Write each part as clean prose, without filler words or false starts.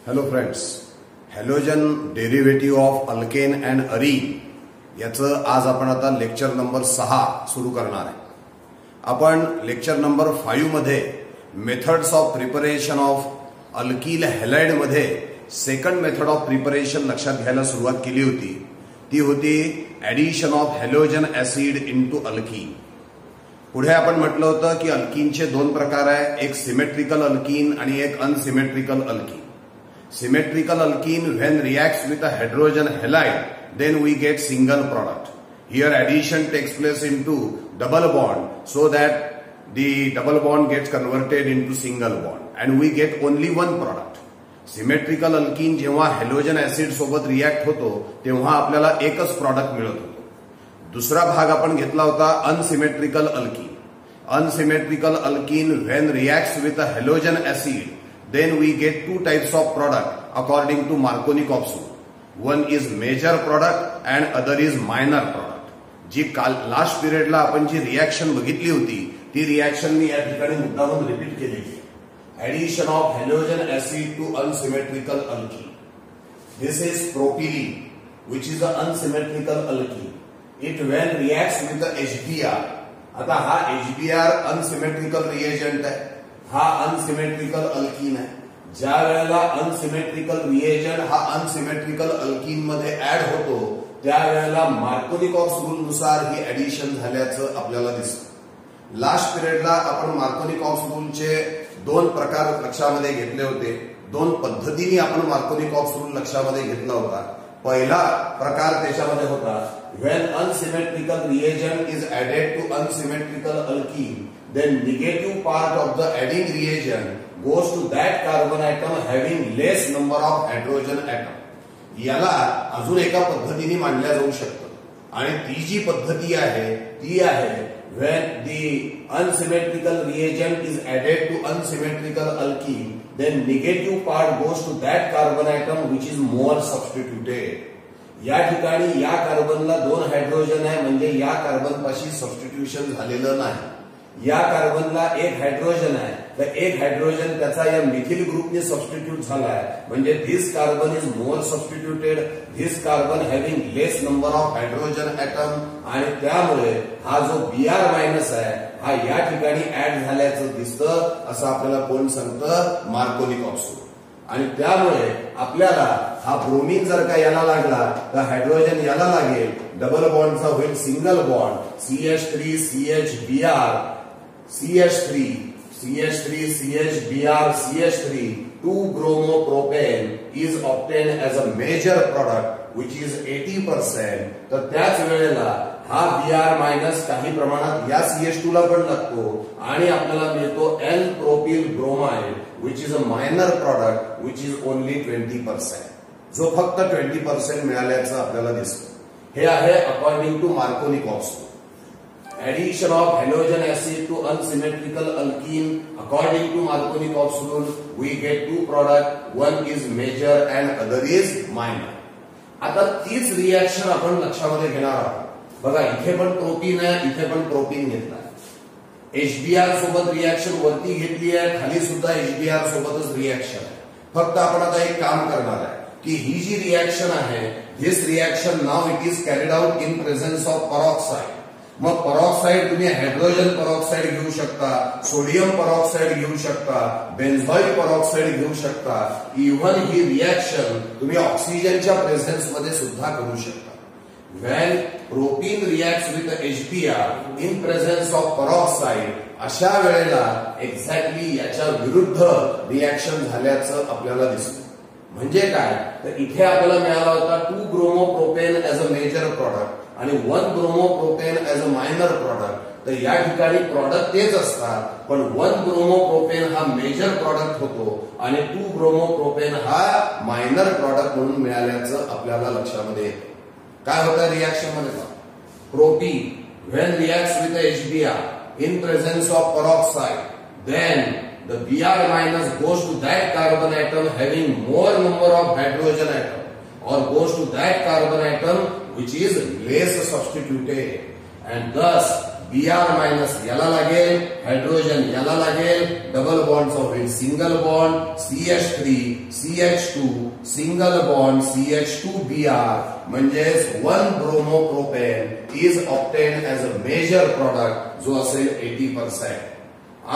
Hello friends, halogen derivative of alkane and Areen याचं आज आपण आता लेक्चर नंबर 6 सुरू करणार आहे. आपण लेक्चर नंबर 5 मध्ये methods of preparation of alkyl halide मध्ये सेकंड मेथड ऑफ प्रिपरेशन लक्षात घ्यायला सुरुवात केली होती. ती होती addition of halogen acid into alkyne. पुढे आपण म्हटलं होतं की अल्कीनचे दोन प्रकार आहे, एक सिमेट्रिकल अल्कीन आणि एक unsymmetrical alkyne. Symmetrical alkene when reacts with a hydrogen halide, then we get single product. Here addition takes place into double bond so that the double bond gets converted into single bond and we get only one product. Symmetrical alkene जेव्हा halogen acid सोबत react होतो तेव्हा आपल्याला एकच product मिळत होतो. दुसरा भाग आपण घेतला होता unsymmetrical alkyne. Unsymmetrical alkyne when reacts with a halogen acid, then we get two types of product according to Markovnikov rule. One is major product and other is minor product. जी काल last पिरियडला आपण जी reaction बघितली होती ती reaction मी या ठिकाणी मुद्दामून repeat केली. Addition of halogen acid to unsymmetrical alkene. This is propylene which is an unsymmetrical alkene. It when reacts with the HBr. आता हा HBr अनसिमेट्रिकल रिएजंट आहे, हा अनसिमेट्रिकल अल्कीन आहे. ज्या वेळेला अनसिमेट्रिकल रिएजंट हा अनसिमेट्रिकल अल्कीन मध्ये ऍड होतो त्यावेळेला मार्कोनिकॉव्ह रूल नुसार ही ऍडिशन झाल्याचं आपल्याला दिसतं. लास्ट पिरियडला आपण मार्कोनिकॉव्ह रूलचे दोन प्रकार लक्षामध्ये घेतले होते. दोन पद्धतीने आपण मार्कोनिकॉव्ह रूल लक्षामध्ये घेतला होता. पहिला प्रकार त्याच्यामध्ये होता when unsymmetrical reagent is added to unsymmetrical alkene, then negative part of the adding reagent goes to that carbon atom having less number of hydrogen atom. याला अजून एका पद्धतीने मांडल्या जाऊ शकतं आणि ती जी पद्धती आहे ती आहे when the unsymmetrical reagent is added to unsymmetrical alkene, then negative part goes to that carbon atom which is more substituted. या ठिकाणी या कार्बनला 2 हायड्रोजन आहे म्हणजे या कार्बन पाशी सबस्टिट्यूशन झालेलं नाही. या कार्बनला 1 हायड्रोजन आहे तर 1 हायड्रोजन त्याचा या मिथिल ग्रुपने सबस्टिट्यूट झालाय म्हणजे this carbon is more substituted, this carbon having less number of hydrogen atom आणि त्यामुळे हा जो Br मायनस आहे हा या ठिकाणी ऍड झाल्याचं दिसतं असं आपल्याला कोण सांगतं? मार्कोनिकॉव्ह रूल. आणि त्यामुळे आपल्याला हा ब्रोमीन जर का याला लागला तर हायड्रोजन याला लागेल, डबल बॉन्डचा होईल single bond CH3 CHBr CH3 CH3 CHBr CH3 2-bromopropane is obtained as a major product which is 80%. तर त्याच वेळेला हा Br मायनस काही प्रमाणात या CH2 ला पण लागतो आणि आपल्याला मिळतो N-propyl bromide which is a minor product which is only 20%. जो फक्त 20% मिळाल्याचं आपल्याला दिसतं. हे आहे according to Markovnikov rule. Addition of halogen acid to unsymmetrical alkene according to Markovnikov's rule we get two product, one is major and other is minor. आता तीच reaction आपण लक्षामध्ये घेणार आहोत. बघा इथे पण प्रोटीन आहे, इथे पण प्रोटीन घेतला. HBr सोबत रिएक्शन वरती घेतली आहे, खाली सुद्धा HBr सोबतच रिएक्शन आहे. फक्त आपण आता एक काम करणार आहे की ही जी रिएक्शन आहे this reaction now it is carried out in presence of peroxide. मग परऑक्साइड तुम्ही हायड्रोजन परऑक्साइड घेऊ शकता, सोडियम परऑक्साइड घेऊ शकता, बेन्झॉइल परऑक्साइड घेऊ शकता. इव्हन ही रिएक्शन तुम्ही ऑक्सिजनच्या प्रेझेन्स मध्ये सुद्धा करू शकता. when propene reacts with HBr in presence of peroxide, अशा वेळेला एक्झॅक्टली याच्या विरुद्ध रिएक्शन झाल्याचं आपल्याला दिसतं. म्हणजे काय तर इथे आपल्याला मिळाला होता 2-bromopropane as a major product आणि 1-bromopropane as a minor product. तर या ठिकाणी प्रॉडक्ट तेच असतात पण 1-bromopropane हा मेजर प्रॉडक्ट होतो आणि 2-bromopropane हा मायनर प्रॉडक्ट म्हणून मिळाल्याचं आपल्याला लक्षामध्ये येतं. काय होतं रिएक्शन मध्ये? Protein when reacts with the HBr in presence of peroxide, then the Br minus goes to that carbon atom having more number of hydrogen atom or goes to that carbon atom which is less substituted and thus Br minus याला लागेल, hydrogen याला लागेल, double bond होईल single bond CH3 CH2 single bond CH2Br म्हणजेच 1 bromopropane is obtained as a major product जो असेल 80%.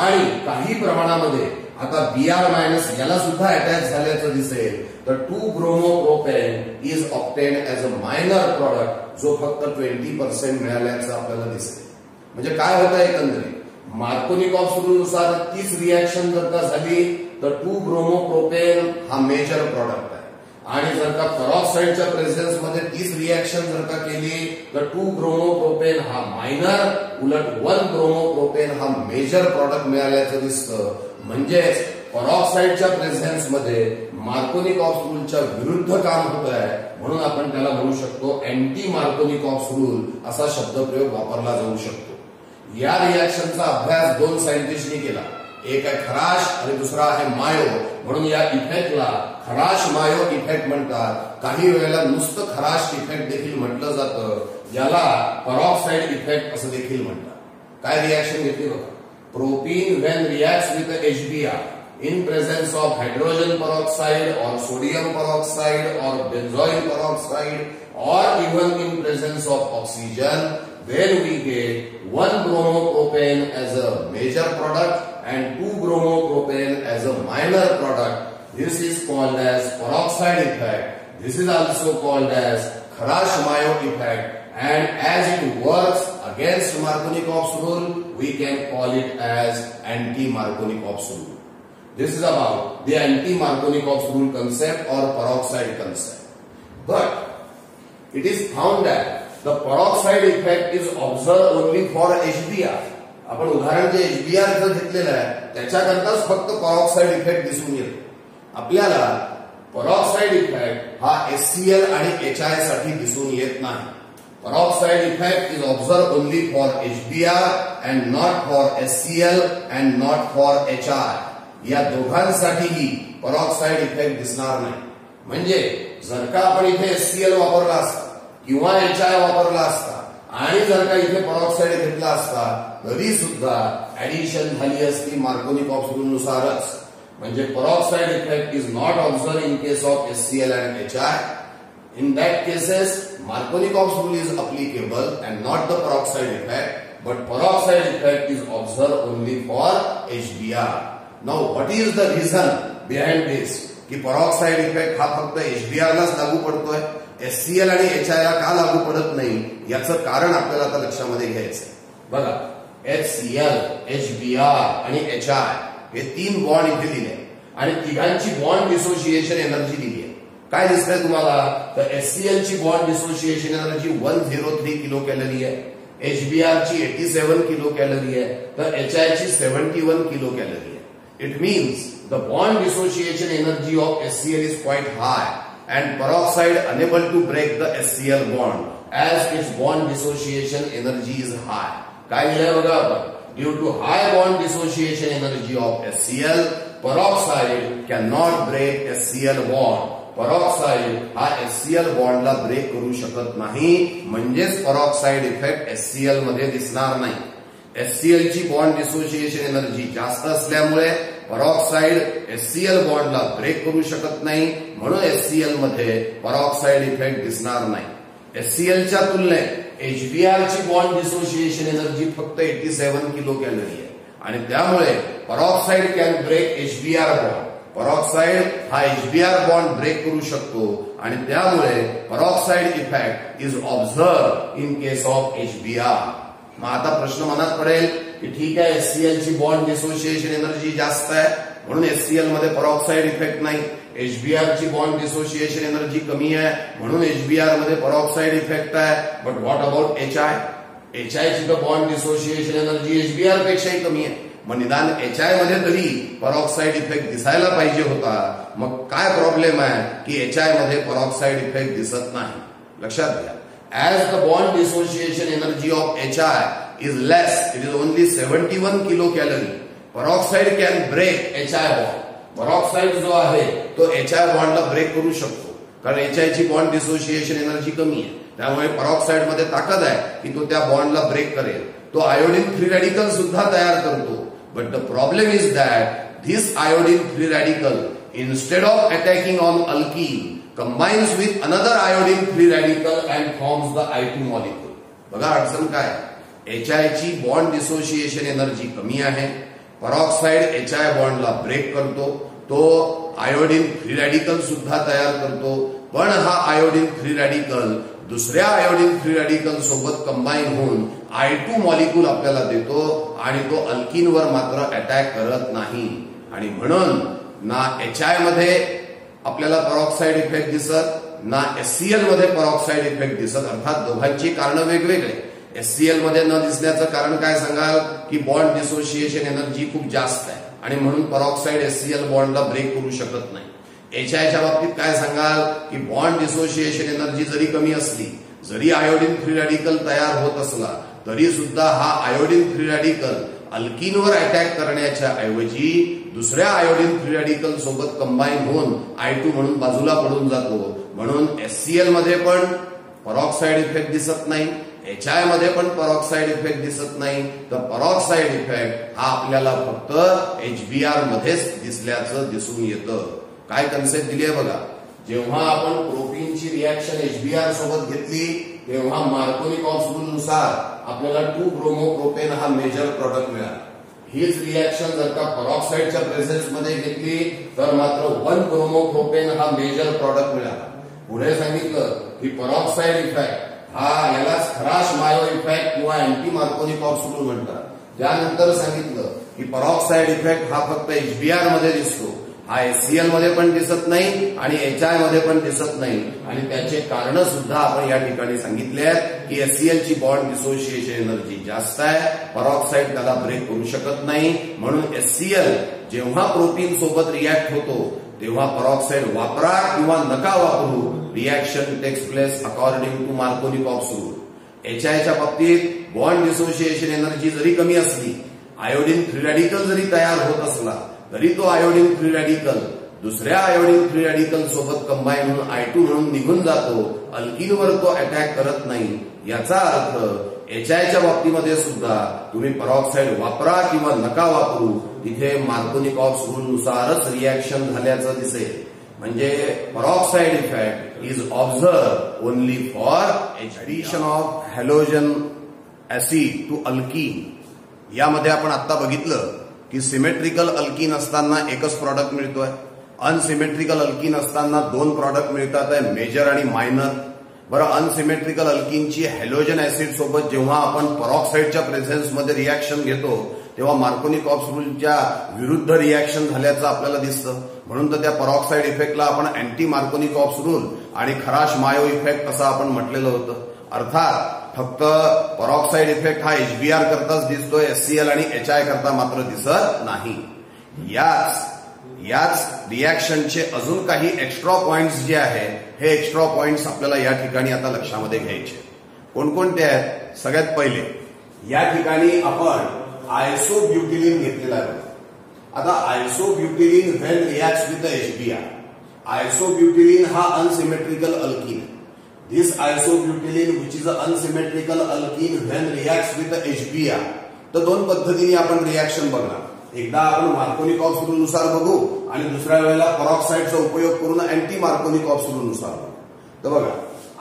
आणि काही प्रमाणामध्ये आता Br मायनस याला सुद्धा अटॅच झाल्याचं दिसेल तर 2 bromopropane is obtained as a minor product जो फक्त 20% मिळाल्याचं आपल्याला दिसेल. म्हणजे काय होतं एकंदरीत मार्कोनिकॉफ रूलनुसार तीच रिॲक्शन जर का झाली तर 2 ब्रोमोप्रोपेन हा मेजर प्रॉडक्ट आहे आणि जर का पेरॉक्साईडच्या प्रेझेन्स मध्ये तीच रिॲक्शन जर का केली तर 2 ब्रोमोप्रोपेन हा मायनर, उलट 1 ब्रोमोप्रोपेन हा मेजर प्रॉडक्ट मिळाल्याचं दिसतं. म्हणजेच पेरॉक्साईडच्या प्रेझेन्स मध्ये मार्कोनिकॉफ रूलच्या विरुद्ध काम होत आहे म्हणून आपण त्याला म्हणू शकतो अँटी मार्कोनिकॉफ रूल असा शब्दप्रयोग वापरला जाऊ शकतो. या रिॲक्शनचा अभ्यास 2 सायंटिस्टनी केला. एक आहे खराश आणि दुसरा आहे मायो. म्हणून या इफेक्टला खराश मायो इफेक्ट म्हणतात. काही वेळेला नुसतं खराश इफेक्ट देखील म्हटलं जातं. याला पेरॉक्साइड इफेक्ट असं देखील म्हणतात. काय रिॲक्शन घेतली बघा. Propene when reacts with HBr in presence of hydrogen peroxide or sodium peroxide or benzoyl peroxide or even in presence of oxygen, then we get 1 bromopropane as a major product and 2 bromopropane as a minor product. This is called as peroxide effect. This is also called as Kharash-Mayo effect. And as it works against Markovnikov's rule, we can call it as anti-Markovnikov's rule. This is about the anti-Markovnikov's rule concept or peroxide concept. But it is found that the peroxide effect is observed only for HBr. आपण उदाहरण जे HBr इथं घेतलेलं आहे त्याच्याकरताच फक्त peroxide effect दिसून येतो. आपल्याला पेरॉक्साइड इफेक्ट हा HCl आणि HI साठी दिसून येत नाही. Peroxide effect is observed only for HBr and not for HCl and not for HI. या दोघांसाठीही पेरॉक्साइड इफेक्ट दिसणार नाही. म्हणजे जर का आपण इथे HCl वापरला असता किंवा HI वापरला असता आणि जर का इथे पेरॉक्साइड घेतला असता तरी सुद्धा ऍडिशन झाली असती मार्कोनिकॉफ रूलनुसारच. म्हणजे peroxide effect is not observe in case of HCl and HI. In that cases, Markovnikov's rule is applicable and not the peroxide effect, but peroxide effect is observed only for HBr. Now, what is the reason behind this? कि peroxide effect हा फक्त HBr लाच लागू पडतोय, HCl आणि HI ला का लागू पडत नाही याचं कारण आपल्याला आता लक्षामध्ये घ्यायचं. बघा, HCl, HBr आणि HI हे 3 बॉन्ड इथे दिले आणि तिघांची बॉन्ड डिसोसिएशन एनर्जी दिली आहे. काय दिसतंय तुम्हाला तर HCl ची bond dissociation energy 103 kilo calorie आहे, HBr ची 87 किलो कॅलरी आहे, तर HI ची 71 किलो कॅलरी आहे. It means the bond dissociation energy of HCl is quite high and peroxide unable to break the HCl bond as its bond dissociation energy is high. काय लिहिलंय बघा आपण. Due to high bond dissociation energy of HCl, peroxide cannot break HCl bond. Peroxide हा HCl बॉन्डला break करू शकत नाही. म्हणजेच peroxide effect HCl मध्ये दिसणार नाही. HCl ची बॉन्ड डिसोसिएशन एनर्जी जास्त असल्यामुळे पेरॉक्साइड HCl बॉन्डला ब्रेक करू शकत नाही. म्हणून HCl मध्ये पेरॉक्साइड इफेक्ट दिसणार नाही. HCl च्या तुलनेत HBr ची बॉन्ड डिसोसिएशन एनर्जी फक्त 87 किलो कॅलरी आहे आणि त्यामुळे peroxide can break HBr bond. Peroxide हा HBr बॉन्ड ब्रेक करू शकतो आणि त्यामुळे peroxide effect is observe in case of HBr. मग आता प्रश्न मनात पडेल की ठीक आहे HCl ची बॉन्ड डिसोसिएशन एनर्जी जास्त आहे म्हणून HCl मध्ये पेरॉक्साइड इफेक्ट नाही. HBr ची बॉन्ड डिसोसिएशन एनर्जी कमी आहे म्हणून HBr मध्ये पेरॉक्साइड इफेक्ट आहे. But what about HI? HI ची तर बॉन्ड डिसोसिएशन एनर्जी HBr पेक्षाही कमी आहे. मग निदान HI मध्ये तरी पेरॉक्साइड इफेक्ट दिसायला पाहिजे होता. मग काय प्रॉब्लेम आहे की HI मध्ये पेरॉक्साइड इफेक्ट दिसत नाही. लक्षात घ्या. As the bond dissociation energy of HI is less, it is only 71 kilocalorie. Peroxide can break HI bond. Peroxide जो आहे तो HI बॉन्डला ब्रेक करू शकतो कारण HI ची बॉन्ड डिसोसिएशन एनर्जी कमी आहे. त्यामुळे peroxide मध्ये ताकद आहे की तो त्या बॉन्डला ब्रेक करेल. तो आयोडीन फ्री रॅडिकल सुद्धा तयार करतो. But the problem is that this iodine free radical instead of attacking on alkene combines with another iodine free radical and forms the I2 molecule. बघा अडचण काय, HI ची बॉन्ड डिसोसिएशन एनर्जी कमी आहे. peroxide HI बॉन्डला break करतो. तो iodine free radical सुद्धा तयार करतो. पण हा आयोडीन फ्री रॅडिकल दुसऱ्या आयोडीन फ्री रॅडिकल सोबत कंबाईन होऊन I2 मॉलिक्यूल आपल्याला देतो आणि तो अल्किनवर मात्र अटॅक करत नाही. आणि म्हणून ना HI मध्ये आपल्याला peroxide इफेक्ट दिसत, ना HCl मध्ये peroxide इफेक्ट दिसत. अर्थात दोघांची कारण वेगवेगळे. HCl मध्ये न दिसण्याचं कारण काय सांगाल की बॉन्ड डिसोसिएशन एनर्जी खूप जास्त आहे आणि म्हणून peroxide HCl बॉन्डला ब्रेक करू शकत नाही. HI च्या बाबतीत काय सांगाल की बॉन्ड डिसोसिएशन एनर्जी जरी कमी असली, जरी आयोडीन फ्री रॅडिकल तयार होत असला तरी सुद्धा हा आयोडीन फ्री रॅडिकल अल्किनवर अटॅक करण्याच्या ऐवजी दुसऱ्या आयोडीन फ्री रॅडिकल सोबत कंबाईन होऊन I2 म्हणून बाजूला पडून जातो. म्हणून HCl मध्ये पण peroxide इफेक्ट दिसत नाही, HI मध्ये पण peroxide इफेक्ट दिसत नाही. तर peroxide इफेक्ट हा आपल्याला फक्त HBr मध्येच दिसल्याचं दिसून येतं. काय कन्सेप्ट दिली आहे बघा, जेव्हा आपण प्रोटीनची रिएक्शन HBr सोबत घेतली तेव्हा मार्कोनिकॉव्स रूल नुसार आपल्याला 2-ब्रोमोप्रोपेन हा मेजर प्रॉडक्ट मिळाला. हीच रिएक्शन जर का peroxideच्या प्रेझेन्स मध्ये घेतली तर मात्र 1-ब्रोमोप्रोपेन हा मेजर प्रॉडक्ट मिळाला. पुढे सांगितलं की peroxide इफेक्ट हा यालाच खराश मायो इफेक्ट किंवा अँटी मार्कोनिकॉव्स रूल म्हणतात. त्यानंतर सांगितलं की peroxide इफेक्ट हा फक्त HBr मध्ये दिसतो, हा HCl मध्ये पण दिसत नाही आणि HI मध्ये पण दिसत नाही. आणि त्याचे कारण सुद्धा आपण या ठिकाणी सांगितले आहेत की HCl ची बॉन्ड डिसोसिएशन एनर्जी जास्त आहे, peroxide त्याला ब्रेक करू शकत नाही. म्हणून HCl जेव्हा प्रोटीन सोबत रिॲक्ट होतो तेव्हा peroxide वापरा किंवा नका वापरू, reaction takes place according to Markovnikov's rule. HI च्या बाबतीत बॉन्ड डिसोसिएशन एनर्जी जरी कमी असली, आयोडीन फ्री रॅडिकल जरी तयार होत असला तरी तो आयोडीन फ्री रॅडिकल दुसऱ्या आयोडीन फ्री रॅडिकल सोबत कंबाईन होऊन I2 म्हणून निघून जातो. अल्किनवर तो अटॅक करत नाही. याचा अर्थ HI च्या बाबतीमध्ये सुद्धा तुम्ही peroxide वापरा किंवा नका वापरू, तिथे मार्कोनिकॉव्स रूल नुसारच रिॲक्शन झाल्याचं दिसेल. म्हणजे peroxide effect is observe only for addition of halogen acid to alkene. यामध्ये आपण आता बघितलं की सिमेट्रिकल अल्कीन असताना एकच प्रॉडक्ट मिळतोय, अनसिमेट्रिकल अल्कीन असताना 2 प्रॉडक्ट मिळतात, मेजर आणि मायनर. बरं, अनसिमेट्रिकल अल्कीनची हॅलोजन ऍसिड सोबत जेव्हा आपण peroxideच्या प्रेझेन्स मध्ये रिॲक्शन घेतो तेव्हा मार्कोनिकॉव्स रूलच्या विरुद्ध रिॲक्शन झाल्याचं आपल्याला दिसतं. म्हणून तर त्या peroxide इफेक्टला आपण अँटी मार्कोनिकॉव्स रूल आणि खराश मायो इफेक्ट असं आपण म्हटलेलं होतं. अर्थात फक्त peroxide इफेक्ट हा HBr करताच दिसतोय, HCl आणि HI करता मात्र दिसत नाही. याच रिॲक्शनचे अजून काही एक्स्ट्रा पॉइंट्स जे आहेत हे एक्स्ट्रा पॉइंट्स आपल्याला या ठिकाणी आता लक्षामध्ये घ्यायचे. कोणकोणते आहेत? सगळ्यात पहिले या ठिकाणी आपण आयसोब्युटिलीन घेतलेला आहे. आता आयसोब्युटिलीन व्हेन रिॲक्ट्स विथ HBr, आयसोब्युटिलीन हा unsymmetrical alkyne. This isobutylene which is an unsymmetrical alkene when reacts with the HBr. तर 2 पद्धतीने आपण रिॲक्शन बघणार. एकदा आपण मार्कोनिकॉव्स रूल नुसार बघू आणि दुसऱ्या वेळेला peroxideचा उपयोग करून अँटी मार्कोनिकॉव्स रूल नुसार बघू. तर बघा,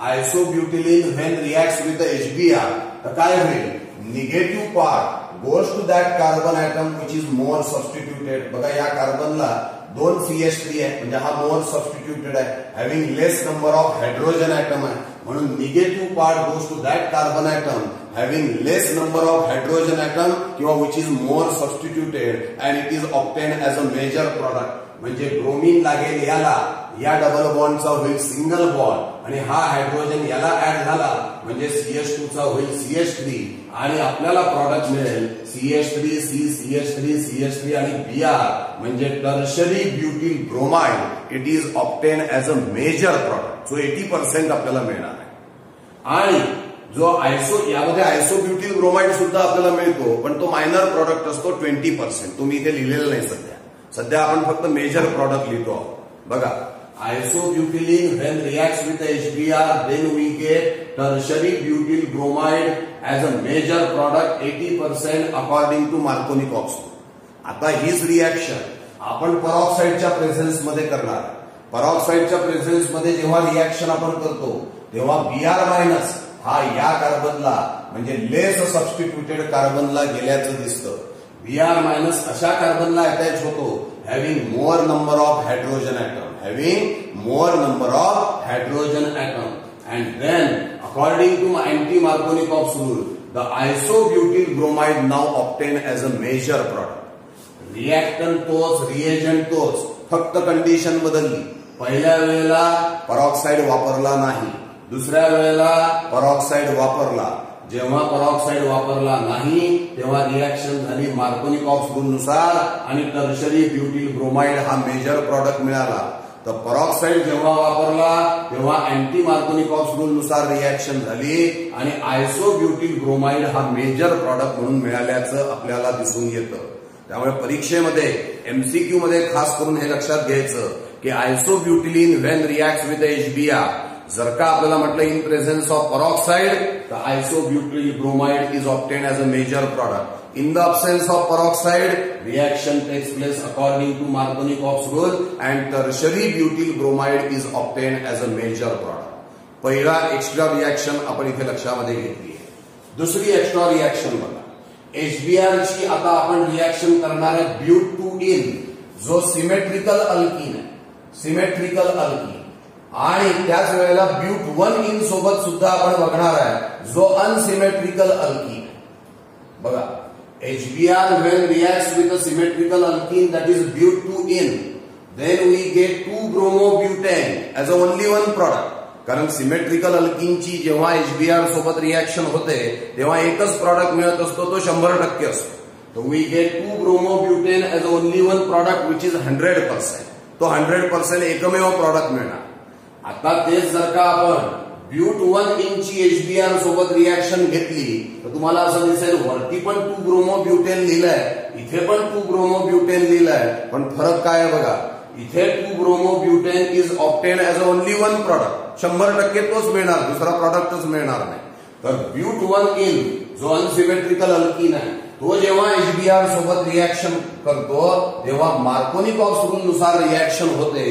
आयसोब्युटिलीन व्हेन रिॲक्ट्स विथ HBr तर काय होईल? Negative part goes to that carbon atom which is more substituted. बघा, या कार्बनला 2 CH3 आहे म्हणजे हा मोर सबस्टिट्यूटेड आहे, having less number of hydrogen atom आहे. म्हणून negative part goes to that carbon atom having less number of hydrogen atom किंवा which is more substituted and it is obtain as a major product. म्हणजे bromine लागेल याला, या double बॉन्डचा होईल single bond आणि हा हायड्रोजन याला ऍड झाला म्हणजे CH2 चा होईल CH3 आणि आपल्याला प्रॉडक्ट मिळेल CH3, CH3, CH3 आणि Br म्हणजे tertiary butyl bromide. It is obtain as a major product. So 80% आपल्याला मिळणार आहे. आणि जो यामध्ये आयसोब्युटिल ब्रोमाइड सुद्धा आपल्याला मिळतो पण तो मायनर प्रॉडक्ट असतो 20%. तुम्ही इथे लिहिलेलं नाही. सध्या आपण फक्त मेजर प्रॉडक्ट लिहितो. बघा, Isobutylene when reacts with HBr, then we get tertiary butyl bromide as a major product 80% according to Markovnikov rule. आता हीच रिएक्शन आपण परऑक्साइडच्या प्रेझेन्स मध्ये करणार. परऑक्साइडच्या प्रेझेन्स मध्ये जेव्हा रिएक्शन आपण करतो तेव्हा Br मायनस हा या कार्बनला म्हणजे लेस सबस्टिट्यूटेड कार्बनला गेल्याचं दिसतं. Br मायनस अशा कार्बनला अटॅच होतो having more number of hydrogen atom, having more number of hydrogen atom. And then according to anti-Markovnikov's rule, the isobutyl bromide now obtained as a major product. Reactant तोच, reagent तोच, फक्त condition बदलली. पहिल्या वेळेला peroxide वापरला नाही, दुसऱ्या वेळेला परऑक्साइड वापरला. जेव्हा परऑक्साइड वापरला नाही तेव्हा रिएक्शन झाली मार्कोनिकॉव्स रूल नुसार आणि टर्शरी ब्युटिल ब्रोमाइड हा मेजर प्रॉडक्ट मिळाला. तर परऑक्साइड जेव्हा वापरला तेव्हा अँटी मार्कोनिकॉव्स रूल नुसार रिएक्शन झाली आणि आयसोब्युटिल ब्रोमाइड हा मेजर प्रॉडक्ट म्हणून मिळाल्याचं आपल्याला दिसून येतं. त्यामुळे परीक्षेमध्ये एमसीक्यू मध्ये खास करून हे लक्षात घ्यायचं की आयसोब्युटिलीन व्हेन रिएक्ट्स विथ HBr, जर का आपल्याला म्हटलं इन प्रेझेन्स ऑफ परऑक्साइड तर isobutyl bromide is obtain as a major product. In the absence of peroxide, reaction takes place according to Markovnikov's rule and tertiary butyl bromide is obtained as a major product. पहिला extra reaction आपण इथे लक्षामध्ये घेतली आहे. दुसरी extra reaction बघा. HBr ची आता आपण रिएक्शन करणार आहे ब्यूट टू इन, जो सिमेट्रिकल अल्कीन आहे, सिमेट्रिकल अल्कीन. आणि त्याच वेळेला ब्यूट 1 इन सोबत सुद्धा आपण बघणार आहे जो अनसिमेट्रिकल अल्कीन आहे. बघा, HBr when reacts with a symmetrical alkene that is but2in, then we get 2-bromobutane as a only one product. कारण सिमेट्रिकल अल्कीनची जेव्हा HBr सोबत रिएक्शन होते तेव्हा एकच प्रॉडक्ट मिळत असतो, तो 100% असतो. तो we get 2-bromobutane as only one product which is 100%. तो 100% एकमेव प्रॉडक्ट मिळणार. आता तेच जर का आपण ब्यूट 1 इंची HBr सोबत रिएक्शन घेतली तर तुम्हाला असं दिसेल वरती पण 2-bromobutane लिहिलंय, इथे पण 2-bromobutane लिहिलंय, पण फरक काय आहे बघा. इथे 2-bromobutane is obtain as only one product, 100% तोच मिळणार, दुसरा प्रॉडक्टच मिळणार नाही. तर ब्यूट 1 इन जो अनसिमेट्रिकल अल्कीन आहे तो जेव्हा HBr सोबत रिएक्शन करतो तेव्हा मार्कोनिकॉव्स रूल नुसार रिएक्शन होते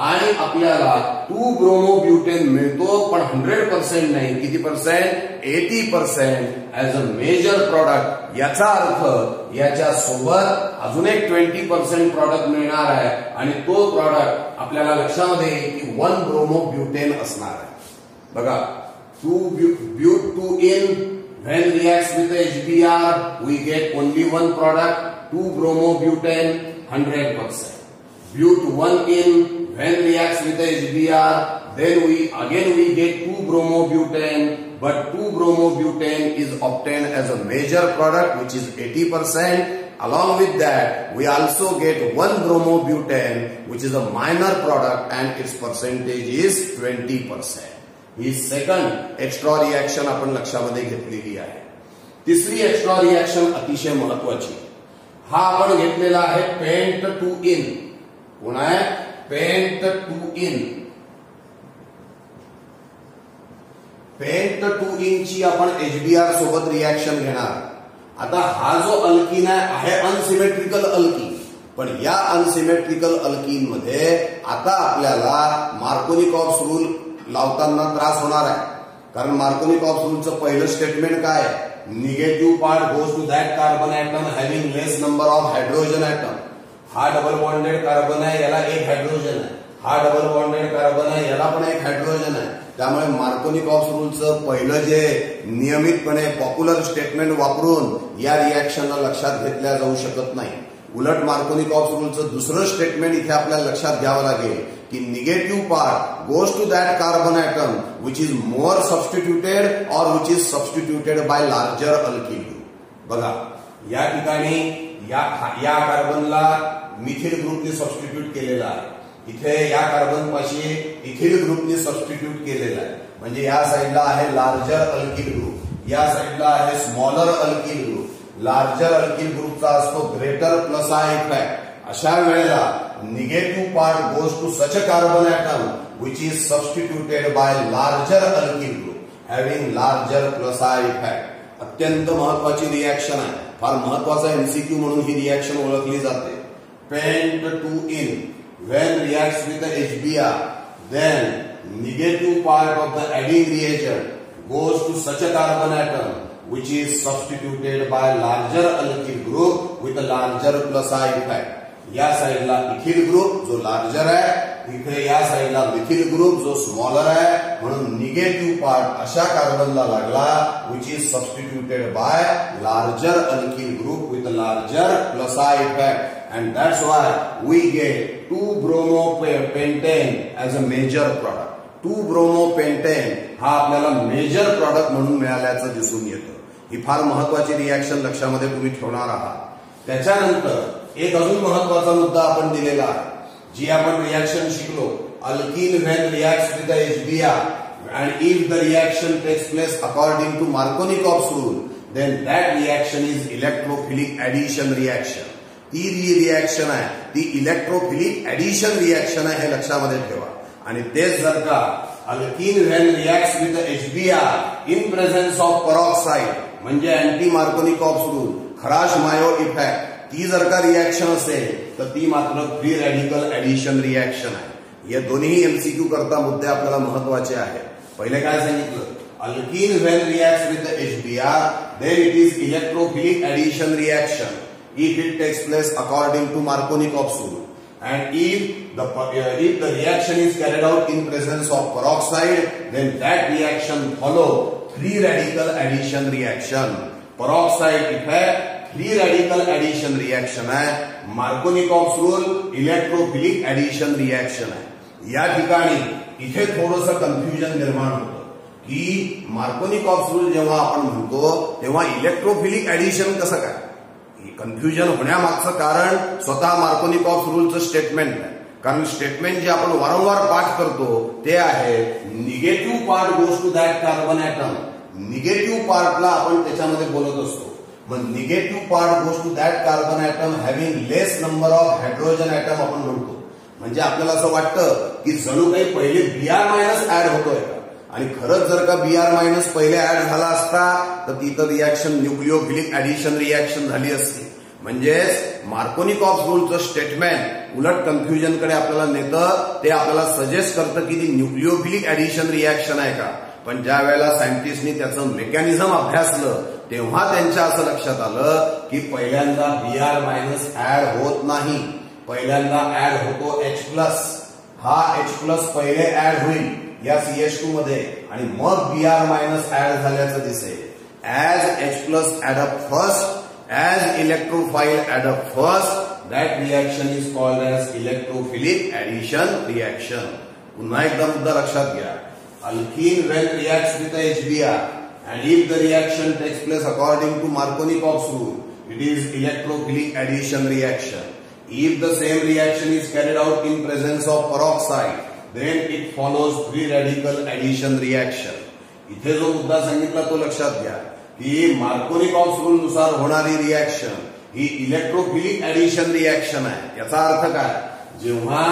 आणि आपल्याला 2-bromobutane मिळतो, पण 100% नाही. किती percent? 80% as a major product. याचा अर्थ याच्या सोबत अजून एक 20% प्रॉडक्ट मिळणार आहे आणि तो प्रॉडक्ट आपल्याला लक्षामध्ये येईल की 1-bromobutane असणार आहे. बघा, but 2 ene when reacts with HBr we get only one product, 2-bromobutane 100%. But 1 in when reacts with HBr then we get 2-bromobutane, but 2-bromobutane is obtained as a major product which is 80%. Along with that we also get 1-bromobutane which is a minor product and its percentage is 20%. He second extra reaction आपण लक्षामध्ये घेतलेली आहे. तिसरी extra reaction अतिशय महत्वाची, हा आपण घेतलेला आहे पेंट 2 इन. पुन्हा आहे पेंट 2 इन. पेंट 2 इन ची आपण HBr सोबत रिएक्शन घेणार. आता हा जो अल्कीन आहे अनसिमेट्रिकल अल्कीन, पण या अनसिमेट्रिकल अल्कीन मध्ये आता आपल्याला मार्कोनिकॉव्स रूल लावताना त्रास होणार आहे. कारण मार्कोनिकॉव्स रूलचं पहिलं स्टेटमेंट काय आहे? Negative part goes to that carbon atom having less number of hydrogen atom. हा डबल बॉन्डेड कार्बन आहे, याला एक हायड्रोजन आहे. हा डबल बॉन्डेड कार्बन आहे, याला पण एक हायड्रोजन आहे. त्यामुळे मार्कोनिकॉव्स रूलचं पहिलं जे नियमितपणे पॉप्युलर स्टेटमेंट वापरून या रिएक्शनला लक्षात घेतल्या जाऊ शकत नाही. उलट मार्कोनिकॉव्स रूलचं दुसरं स्टेटमेंट इथे आपल्याला लक्षात घ्यावं लागेल की negative part goes to that carbon atom which is more substituted और which is substituted by larger alkene group. बघा, या ठिकाणी या कार्बनला मिथिल ग्रुपने सबस्टिट्यूट केलेला आहे, इथे या कार्बन पाशी इथिल ग्रुपने सबस्टिट्यूट केलेला आहे. म्हणजे या साईडला आहे लार्जर अल्कीन ग्रुप, या साईडला आहे smaller alkyne group. Larger alkyne ग्रुपचा असतो ग्रेटर प्लस आय इफेक्ट. अशा वेळेला negative part goes to such a carbon atom which is substituted by larger alkyl group having larger plus I effect. अत्यंत महत्वाची reaction आहे, फार महत्वाचा एमसीक्यू म्हणून ही रिएक्शन ओळखली जाते. Pent 2-ene when reacts with the HBr, then negative part of the adding reagent goes to such a carbon atom which is substituted by larger alkyl group with a larger plus I effect. या साइडला ethyl group जो larger आहे, इथे या साइडला methyl group जो smaller आहे, म्हणून निगेटिव्ह पार्ट अशा कार्बनला लागला which is substituted by larger alkyl group with a larger plus I effect, and that's why we get 2-bromopentane as a major product. 2-bromopentane हा आपल्याला मेजर प्रॉडक्ट म्हणून मिळाल्याचं दिसून येतं. ही फार महत्वाची रिएक्शन लक्षामध्ये तुम्ही ठेवणार आहात. त्याच्यानंतर एक अजून महत्वाचा मुद्दा आपण दिलेला आहे, जी आपण रिएक्शन शिकलो. Alkyne when reacts with the HBr and if the reaction takes place according to Markovnikov's rule, then that reaction is electrophilic addition reaction. ती जी रिएक्शन आहे ती इलेक्ट्रोफिलिक एडिशन रिएक्शन आहे, हे लक्षामध्ये ठेवा. आणि तेच जर का alkyne when reacts with the HBr in presence of peroxide म्हणजे अँटी मार्कोनिकॉव्स रूल, खराश मायो इफेक्ट, ती जर का रिएक्शन असेल तर ती मात्र फ्री रॅडिकल एडिशन रिएक्शन आहे. या दोन्ही एमसीक्यू करता मुद्दे आपल्याला महत्वाचे आहेत. पहिले काय सांगितलं, alkyne when reacts with the HBr then it is electrophilic addition reaction if it takes place according to Markovnikov's rule, and if the reaction is carried out in presence of peroxide, then that reaction follow free radical addition reaction. peroxide effect free radical addition reaction आहे, Markovnikov's rule electrophilic addition reaction आहे. या ठिकाणी इथे थोडंसं confusion निर्माण होतं की Markovnikov's rule जेव्हा आपण म्हणतो तेव्हा इलेक्ट्रोफिलिक एडिशन कसं काय. कन्फ्युजन होण्यामागचं कारण स्वतः मार्कोनिकॉव्स रूलचं स्टेटमेंट आहे. कारण स्टेटमेंट जे आपण वारंवार पाठ करतो ते आहे negative part goes to that carbon atom. निगेटिव्ह पार्टला आपण त्याच्यामध्ये बोलत असतो. मग negative part goes to that carbon atom having less number of hydrogen atom आपण म्हणतो. म्हणजे आपल्याला असं वाटतं की जणू काही पहिले Br मायनस ऍड होतोय का, आणि खरंच जर का Br मायनस पहिले ऍड झाला असता तर तिथं रिएक्शन न्यूक्लिओफिलिक एडिशन रिएक्शन झाली असती. म्हणजेच मार्कोनिकॉव्स रूलचं स्टेटमेंट उलट कन्फ्युजनकडे आपल्याला नेतं. ते आपल्याला सजेस्ट करतं की ती न्यूक्लिओफिलिक एडिशन रिएक्शन आहे का. पण ज्या वेळेला सायंटिस्टनी त्याचं मेकॅनिझम अभ्यासलं तेव्हा त्यांच्या असं लक्षात आलं की पहिल्यांदा Br मायनस ऍड होत नाही, पहिल्यांदा ऍड होतो H+. हा H+ पहिले ऍड होईल या CH2 मध्ये आणि मग Br मायनस ऍड झाल्याचं दिसेल. As H+ add up first, as electrophile add up first, that reaction is called as electrophilic addition reaction. पुन्हा एकदा मुद्दा लक्षात घ्या. Alkene when reacts with HBr and if the reaction takes place according to Markovnikov's rule, it is electrophilic addition reaction. If the same reaction is carried out in presence of peroxide, then it follows free radical addition reaction. इथे जो मुद्दा सांगितला तो लक्षात घ्या की Markovnikov's rule नुसार होणारी रिएक्शन ही इलेक्ट्रोफिलिक एडिशन रिएक्शन आहे. याचा अर्थ काय, जेव्हा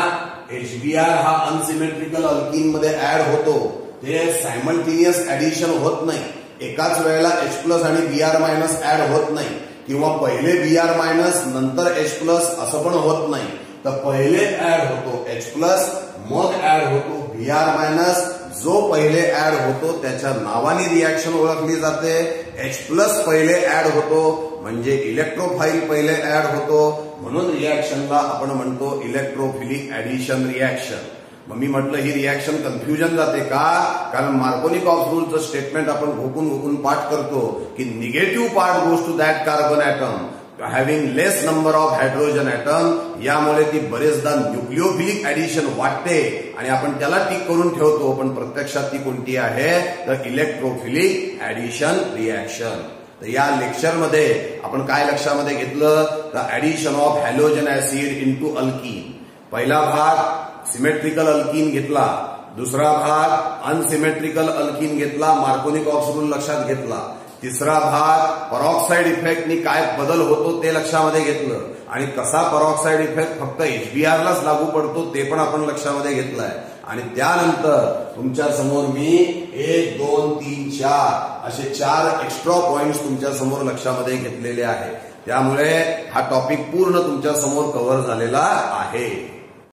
HBr हा अनसिमेट्रिकल अल्कीन मध्ये ऍड होतो ते सायमल्टेनियस एडिशन होत नाही. एकाच वेळेला H+ आणि Br मायनस ऍड होत नाही, किंवा पहिले Br मायनस नंतर H+ असं पण होत नाही. तर पहिले ऍड होतो H+, मग ऍड होतो Br मायनस. जो पहिले ऍड होतो त्याच्या नावाने रिएक्शन ओळखली जाते. H+ पहिले ऍड होतो म्हणजे इलेक्ट्रोफाइल पहिले ऍड होतो, म्हणून रिएक्शनला आपण म्हणतो इलेक्ट्रोफिलिक एडिशन रिएक्शन. मग मी म्हटलं ही रिएक्शन कन्फ्युजन जाते का, कारण मार्कोनिकॉव्स रूलचं स्टेटमेंट आपण घोकून पाठ करतो की negative part goes to that carbon atom having less number of hydrogen atom. यामुळे ती बरेचदा न्यूक्लिओफिलिक एडिशन वाटते आणि आपण त्याला टिक करून ठेवतो, पण प्रत्यक्षात ती कोणती आहे तर इलेक्ट्रोफिलिक एडिशन रिएक्शन. तर या लेक्चरमध्ये आपण काय लक्षामध्ये घेतलं तर addition of halogen acid into alkyne. पहिला भाग सिमेट्रिकल अल्कीन घेतला, दुसरा भाग अनसिमेट्रिकल अल्कीन घेतला, मार्कोनिकॉव्स रूल लक्षात घेतला. तिसरा भाग परऑक्साईड इफेक्टनी काय बदल होतो ते लक्षामध्ये घेतलं आणि कसा परऑक्साईड इफेक्ट फक्त HBrलाच लागू पडतो ते पण आपण लक्षामध्ये घेतलंय. आणि त्यानंतर तुमच्या समोर मी 1, 2, 3, 4 असे 4 एक्स्ट्रा पॉइंट्स तुमच्या समोर लक्षामध्ये घेतलेले आहेत. त्यामुळे हा टॉपिक पूर्ण तुमच्या समोर कव्हर झालेला आहे.